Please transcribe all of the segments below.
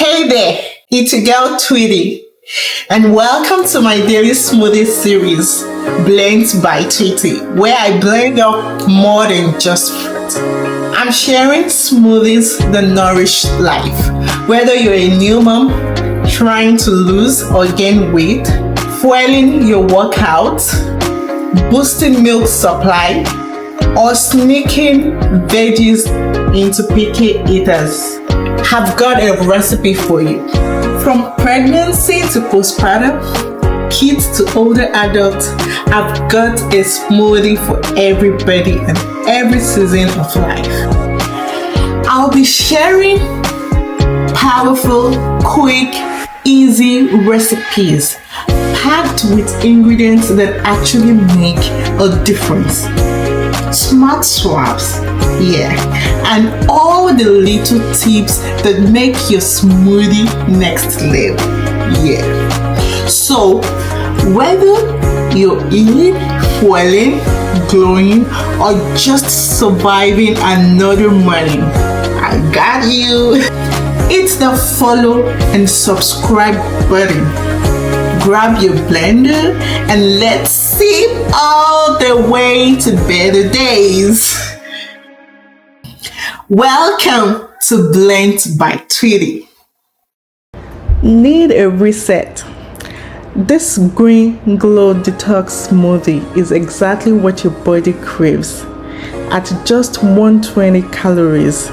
Hey there, it's your girl Tweetie, and welcome to my daily smoothie series, Blends by Tweetie, where I blend up more than just fruit. I'm sharing smoothies that nourish life, whether you're a new mom trying to lose or gain weight, fueling your workout, boosting milk supply, or sneaking veggies into picky eaters. Have got a recipe for you. From pregnancy to postpartum, kids to older adults, I've got a smoothie for everybody and every season of life. I'll be sharing powerful, quick, easy recipes packed with ingredients that actually make a difference. Smart swaps, and all the little tips that make your smoothie next level, So, whether you're eating, fueling, glowing, or just surviving another morning, I got you. Hit the follow and subscribe button. Grab your blender and let's sip all the way to better days. Welcome to Blends by Tweetie. Need a reset? This Green Glow Detox Smoothie is exactly what your body craves. At just 120 calories,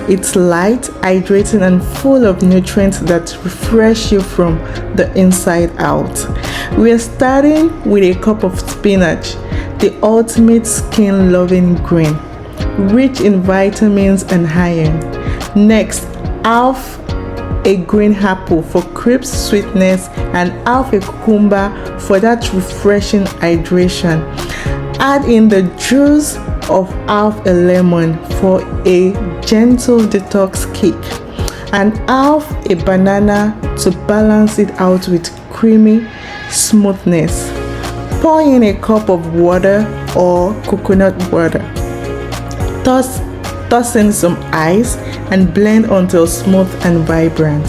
it's light, hydrating, and full of nutrients that refresh you from the inside out. We are starting with a cup of spinach, the ultimate skin-loving green, rich in vitamins and iron. Next, half a green apple for crisp sweetness and half a cucumber for that refreshing hydration. Add in the juice of half a lemon for a gentle detox kick and half a banana to balance it out with creamy smoothness. Pour in a cup of water or coconut water. Toss in some ice and blend until smooth and vibrant.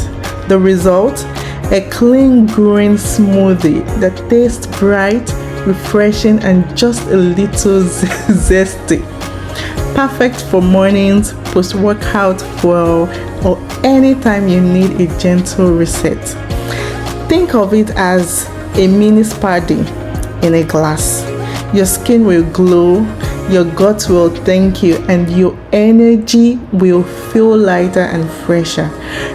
The result? A clean green smoothie that tastes bright, refreshing, and just a little zesty. Perfect for mornings, post-workout fuel, or anytime you need a gentle reset. Think of it as a mini spa day in a glass. Your skin will glow, your gut will thank you, and your energy will feel lighter and fresher.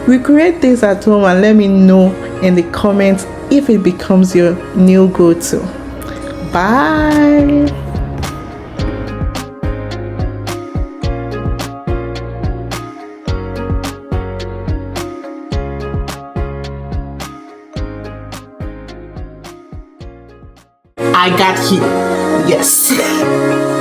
Recreate this at home and let me know in the comments if it becomes your new go-to. Bye. I got you. Yes.